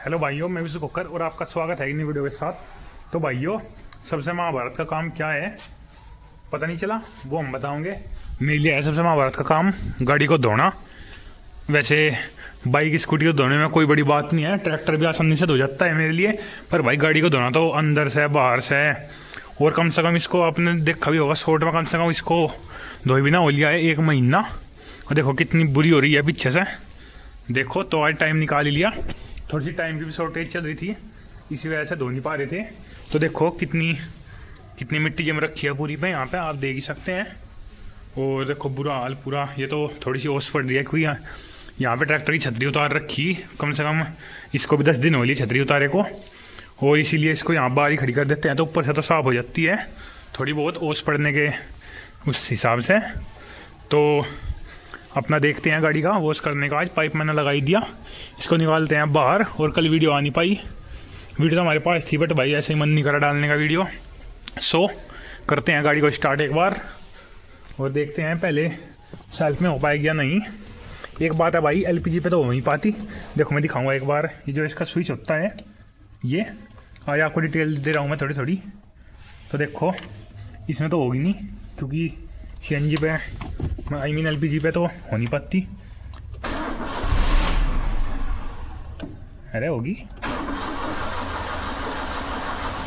Hello भाइयों, मैं विशु कोकर और आपका स्वागत है एक नई वीडियो के साथ। तो भाइयों, सबसे महाभारत का काम क्या है पता नहीं चला, वो हम बताओगे। मेरे लिए है सबसे महाभारत का काम गाड़ी को धोना। वैसे बाइक स्कूटी को धोने में कोई बड़ी बात नहीं है, ट्रैक्टर भी आसानी से धो जाता है मेरे लिए। पर भाई गाड़ी को धोना तो अंदर से बाहर से, और कम से कम इसको आपने देखा भी होगा शॉर्ट में, कम से कम इसको धोए बिना हो लिया है 1 महीना। और देखो कितनी बुरी हो रही है पीछे से, देखो। तो आज टाइम निकाल ही लिया, थोड़ी सी टाइम की भी शॉर्टेज चल रही थी, इसी वजह से धो नहीं पा रहे थे। तो देखो कितनी मिट्टी जम रखी है पूरी पे, यहाँ पे आप देख ही सकते हैं। और देखो बुरा हाल पूरा, ये तो थोड़ी सी ओस पड़ रही है क्योंकि यहाँ पे ट्रैक्टर की छतरी उतार रखी, कम से कम इसको भी 10 दिन हो लिए छतरी उतारे को। और इसीलिए इसको यहाँ बाहर ही खड़ी कर देते हैं, तो ऊपर से तो साफ़ हो जाती है थोड़ी बहुत ओस पड़ने के उस हिसाब से। तो अपना देखते हैं गाड़ी का वॉश करने का। आज पाइप मैंने लगाई दिया, इसको निकालते हैं बाहर। और कल वीडियो आ नहीं पाई, वीडियो तो हमारे पास थी बट भाई ऐसे ही मन नहीं करा डालने का वीडियो। सो करते हैं गाड़ी को स्टार्ट एक बार और देखते हैं पहले सेल्फ में हो पाएगी या नहीं। एक बात है भाई, एलपीजी पे तो हो नहीं पाती। देखो मैं दिखाऊंगा एक बार, ये जो इसका स्विच होता है, ये आज आपको डिटेल दे रहा हूँ मैं थोड़ी थोड़ी। तो देखो इसमें तो होगी नहीं क्योंकि सीएनजी पे, आई मीन एलपीजी पे तो हो नहीं पाती। अरे होगी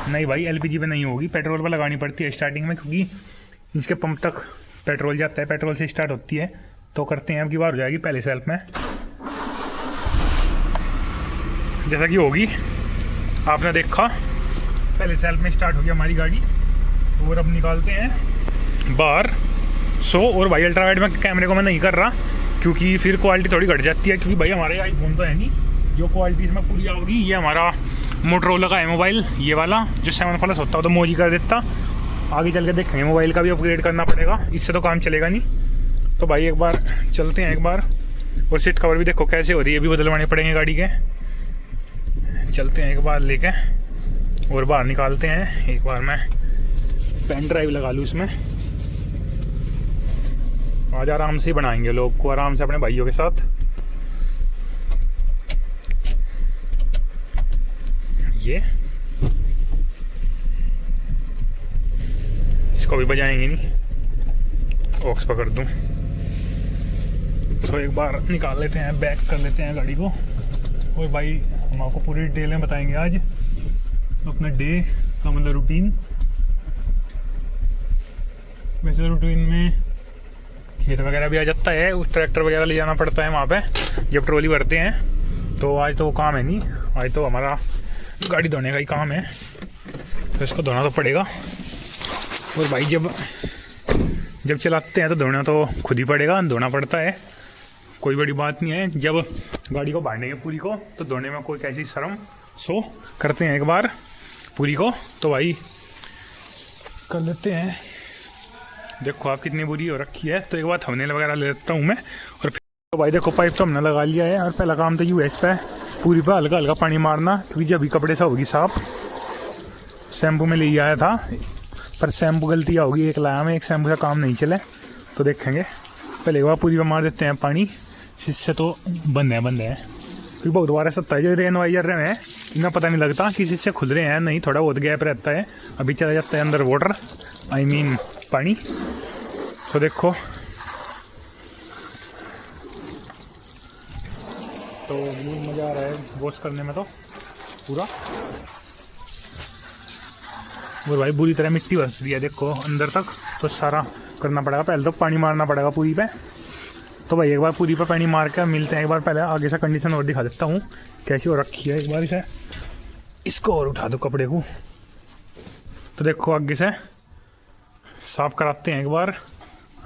नहीं भाई, एलपीजी पे नहीं होगी, पेट्रोल पे लगानी पड़ती है स्टार्टिंग में, क्योंकि इसके पंप तक पेट्रोल जाता है, पेट्रोल से स्टार्ट होती है। तो करते हैं, अब की बार हो जाएगी पहले सेल्फ में जैसा कि होगी। आपने देखा पहले सेल्फ में स्टार्ट हो गई हमारी गाड़ी। और अब निकालते हैं बाहर। और भाई अल्ट्रा वाइड में कैमरे को मैं नहीं कर रहा क्योंकि फिर क्वालिटी थोड़ी घट जाती है, क्योंकि भाई हमारे आईफोन तो है नहीं जो क्वालिटी इसमें पूरी आओगी। ये हमारा मोटरोला का है मोबाइल, ये वाला जो 7 प्लस होता है तो मोजी कर देता। आगे चल के देखेंगे, मोबाइल का भी अपग्रेड करना पड़ेगा, इससे तो काम चलेगा नहीं। तो भाई एक बार चलते हैं एक बार। और सीट कवर भी देखो कैसे हो रही है, ये भी बदलवाने पड़ेंगे गाड़ी के। चलते हैं एक बार लेके और बाहर निकालते हैं। एक बार मैं पेन ड्राइव लगा लूँ इसमें, आज आराम से ही बनाएंगे लोग को, आराम से अपने भाइयों के साथ। ये इसको भी बजाएंगे नहीं, ऑक्स पकड़ दूं। सो एक बार निकाल लेते हैं, बैक कर लेते हैं गाड़ी को। और भाई हम आपको पूरी डिटेल में बताएंगे आज अपने डे का, मतलब रूटीन। वैसे रूटीन में खेत वगैरह भी आ जाता है, उस ट्रैक्टर वगैरह ले जाना पड़ता है वहाँ पे जब ट्रॉली भरते हैं। तो आज तो वो काम है नहीं, आज तो हमारा गाड़ी धोने का ही काम है, तो इसको धोना तो पड़ेगा। और भाई जब चलाते हैं तो धोना तो खुद ही पड़ेगा, धोना पड़ता है, कोई बड़ी बात नहीं है। जब गाड़ी को बांधेंगे पूरी को तो धोने में कोई कैसी शर्म। सो करते हैं एक बार पूरी को। तो भाई कर लेते हैं, देखो आप कितनी बुरी हो रखी है। तो एक बार थंबनेल वगैरह ले लेता हूँ मैं। और फिर तो भाई देखो पाइप तो हमने लगा लिया है, और पहला काम तो यूएस पे पूरी पे हल्का हल्का पानी मारना, क्योंकि जब भी कपड़े से होगी साफ। शैम्पू में ले आया था पर शैम्पू गलती होगी, एक लाया में, एक शैम्पू का काम नहीं चले। तो देखेंगे पहले एक बार पूरी पे मार देते हैं पानी, इससे तो बंद है क्योंकि बहुत बार ऐसा होता है जो रेन वाइजर रहे हैं इतना पता नहीं लगता किसी से खुल रहे हैं नहीं, थोड़ा बहुत गैप रहता है, अभी चला जाता है अंदर वाटर, आई मीन पानी। तो देखो तो मज़ा आ रहा है वॉश करने में तो पूरा। और भाई बुरी तरह मिट्टी बस रही है देखो अंदर तक, तो सारा करना पड़ेगा, पहले तो पानी मारना पड़ेगा पूरी पे। तो भाई एक बार पूरी पे पानी मार के मिलते हैं। एक बार पहले आगे से कंडीशन और दिखा देता हूँ कैसी हो रखी है। एक बार इसे इसको और उठा दो कपड़े को, तो देखो आगे से साफ कराते हैं एक बार,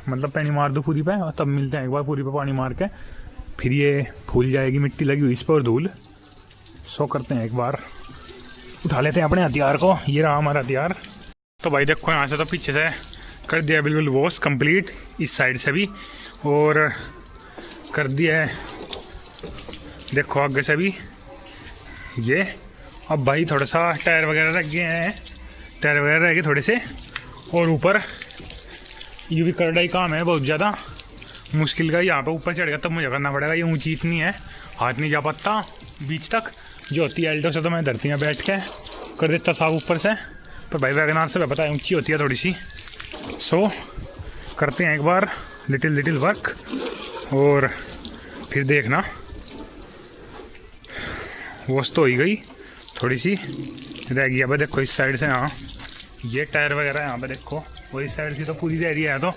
मतलब पानी मार दो पूरी पे, और तब मिलते हैं एक बार पूरी पे पानी मार के। फिर ये फूल जाएगी मिट्टी लगी हुई इस पर और धूल। सो करते हैं एक बार, उठा लेते हैं अपने हथियार को। ये रहा हमारा हथियार। तो भाई देखो यहाँ से तो पीछे से कर दिया बिल्कुल वॉश कंप्लीट, इस साइड से भी, और कर दिया है देखो आगे से भी ये। अब भाई थोड़ा सा टायर वगैरह रख गए हैं, टायर वगैरह रह गए थोड़े से। और ऊपर ये भी करड़ाई काम है बहुत ज़्यादा मुश्किल का, यहाँ पे ऊपर चढ़ गया तब मुझे करना पड़ेगा, ये ऊंची इतनी है हाथ नहीं जा पाता बीच तक। जो होती है एल्टो से तो मैं धरती में बैठ के कर देता साफ ऊपर से, पर भाई वैगनार से पता है ऊंची होती है थोड़ी सी। सो करते हैं एक बार लिटिल वर्क और फिर देखना। वॉश तो हो ही गई, थोड़ी सी रह गई। अब देखो इस साइड से, हाँ ये टायर वगैरह यहाँ पे देखो, और इस साइड से तो पूरी रह रही है, तो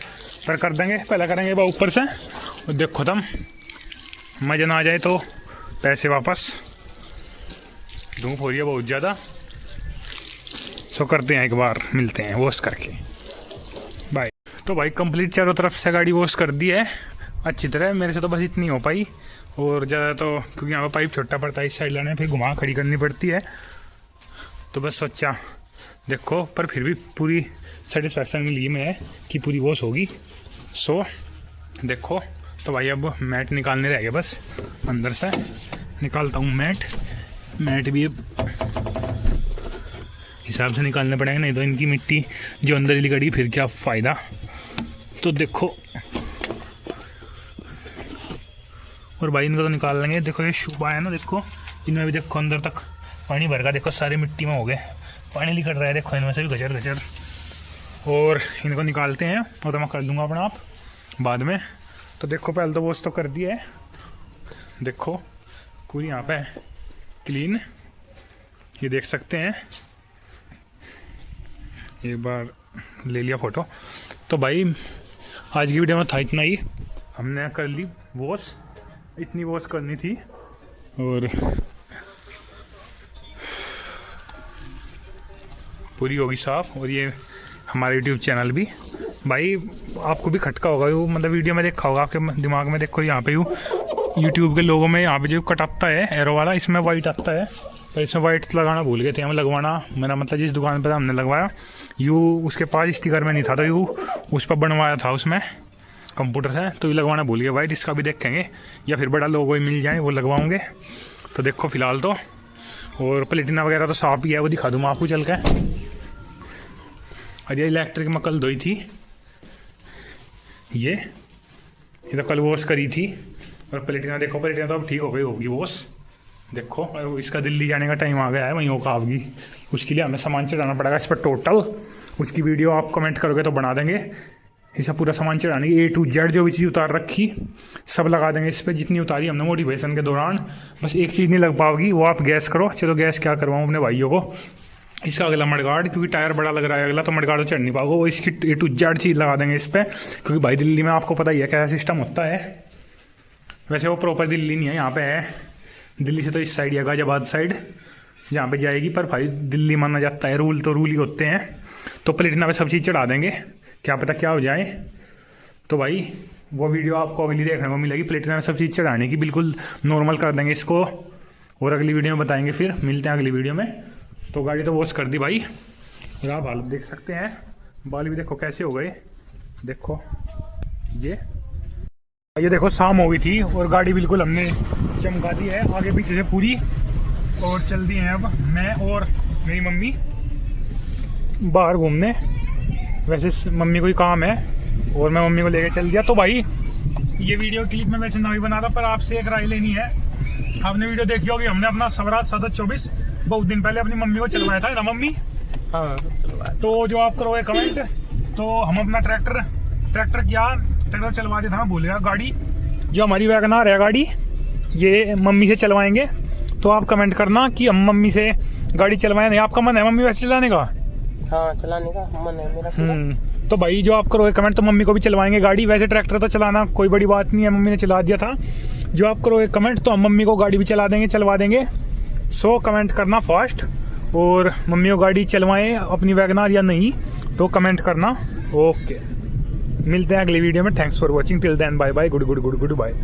पर कर देंगे, पहले करेंगे बा ऊपर से। और देखो तुम मज़ा ना आ जाए तो पैसे वापस। धूप हो रही है बहुत ज़्यादा। सो करते हैं एक बार, मिलते हैं वॉश करके, बाय। तो भाई कंप्लीट चारों तरफ से गाड़ी वॉश कर दी है अच्छी तरह। मेरे से तो बस इतनी हो पाई, और ज़्यादा तो क्योंकि यहाँ पर पाइप छोटा पड़ता है इस साइड लाने, फिर घुमा खड़ी करनी पड़ती है, तो बस सोचा देखो। पर फिर भी पूरी सेटिस्फैक्शन मिली मैं कि पूरी वॉश होगी। सो देखो तो भाई अब मैट निकालने रह गए, बस अंदर से निकालता हूँ मैट भी हिसाब से निकालने पड़ेंगे, नहीं तो इनकी मिट्टी जो अंदर ही गड़ी फिर क्या फ़ायदा। तो देखो, और भाई इनको तो निकाल लेंगे। देखो ये शुबा है ना, देखो इनमें भी देखो अंदर तक पानी भर का, देखो सारे मिट्टी में हो गए, पानी निकल रहा है देखो इनमें से भी गचर। और इनको निकालते हैं, और तो मैं कर दूंगा अपना आप बाद में। तो देखो पहले तो वॉश तो कर दिया है, देखो पूरी यहाँ पे क्लीन, ये देख सकते हैं। एक बार ले लिया फ़ोटो। तो भाई आज की वीडियो में था इतना ही, हमने कर ली वॉश, इतनी वॉश करनी थी। और पूरी होगी साफ। और ये हमारा यूट्यूब चैनल भी भाई आपको भी खटका होगा, वो मतलब वीडियो में देखा होगा आपके दिमाग में। देखो यहाँ पे यूट्यूब के लोगों में यहाँ पे जो कट आता है एरो वाला, इसमें वाइट आता है, पर इसमें वाइट लगाना भूल गए थे हमें लगवाना। मेरा मतलब जिस दुकान पर हमने लगवाया उसके पास स्टिकर में नहीं था, तो उस पर बनवाया था उसमें कंप्यूटर से, तो ये लगवाना भूल गए वाइट। इसका भी देखेंगे, या फिर बड़ा लोगो ही मिल जाए वो लगवाओगे। तो देखो फ़िलहाल तो, और प्लेटिना वगैरह तो साफ ही है, वो दिखा दूँ मैं आपको चल के। और ये इलेक्ट्रिक में कल धोई थी, ये तो कल वॉश करी थी। और प्लेटिना देखो, प्लेटिना तो अब ठीक हो गई होगी वॉश। देखो और इसका दिल्ली जाने का टाइम आ गया है, वहीं होगा आपकी, उसके लिए हमें सामान चढ़ाना पड़ेगा इस पर टोटल। उसकी वीडियो आप कमेंट करोगे तो बना देंगे। इसका पूरा सामान चढ़ाने की A to Z जो भी चीज़ उतार रखी सब लगा देंगे इस पर, जितनी उतारी हमने मोटिवेशन के दौरान। बस एक चीज़ नहीं लग पाओगी, वो आप गैस करो। चलो गैस क्या करवाऊँ अपने भाइयों को, इसका अगला मडगार्ड, क्योंकि टायर बड़ा लग रहा है अगला, तो मडगार्ड तो चढ़ नहीं पाओगे। वो इसकी A to Z चीज़ लगा देंगे इस पर, क्योंकि भाई दिल्ली में आपको पता ही है क्या सिस्टम होता है। वैसे वो प्रॉपर दिल्ली नहीं है, यहाँ पे है दिल्ली से तो इस साइड है गाजियाबाद साइड, यहाँ पे जाएगी। पर भाई दिल्ली माना जाता है, रूल तो रूल ही होते हैं। तो प्लेटिना पे सब चीज़ चढ़ा देंगे, क्या पता क्या हो जाए। तो भाई वो वीडियो आपको अगली देखने को मिलेगी, प्लेटिना में सब चीज़ चढ़ाने की, बिल्कुल नॉर्मल कर देंगे इसको, और अगली वीडियो में बताएंगे। फिर मिलते हैं अगली वीडियो में। तो गाड़ी तो वॉश कर दी भाई, और आप हालत देख सकते हैं, बाल भी देखो कैसे हो गए। देखो ये देखो शाम हो गई थी, और गाड़ी बिल्कुल हमने चमका दी है आगे पीछे से पूरी। और चल दिए हैं अब मैं और मेरी मम्मी बाहर घूमने। वैसे मम्मी को ही काम है, और मैं मम्मी को लेके चल दिया। तो भाई ये वीडियो क्लिप में वैसे नहीं बना रहा, पर आपसे एक राय लेनी है। आपने वीडियो देखी होगी, हमने अपना स्वराज 724 बहुत दिन पहले अपनी मम्मी को चलवाया था ना मम्मी? हाँ चलवाया। तो जो आप करोगे कमेंट, तो हम अपना ट्रैक्टर चलवा देता, भूल गया। गाड़ी जो हमारी वैगनार है गाड़ी, ये मम्मी से चलवाएंगे। तो आप कमेंट करना कि हम मम्मी से गाड़ी चलवाएं। नहीं आपका मन है मम्मी वैसे चलाने का? हाँ चलाने का मन है मेरा। तो भाई जो आप करोगे कमेंट, तो मम्मी को भी चलवाएंगे गाड़ी। वैसे ट्रैक्टर तो चलाना कोई बड़ी बात नहीं है, मम्मी ने चला दिया था। जो आप करोगे कमेंट, तो हम मम्मी को गाड़ी भी चलवा देंगे। सो कमेंट करना फास्ट, और मम्मी को गाड़ी चलवाएं अपनी वैगनार या नहीं, तो कमेंट करना। ओके, मिलते हैं अगली वीडियो में। Thanks for watching, till then bye bye, good bye.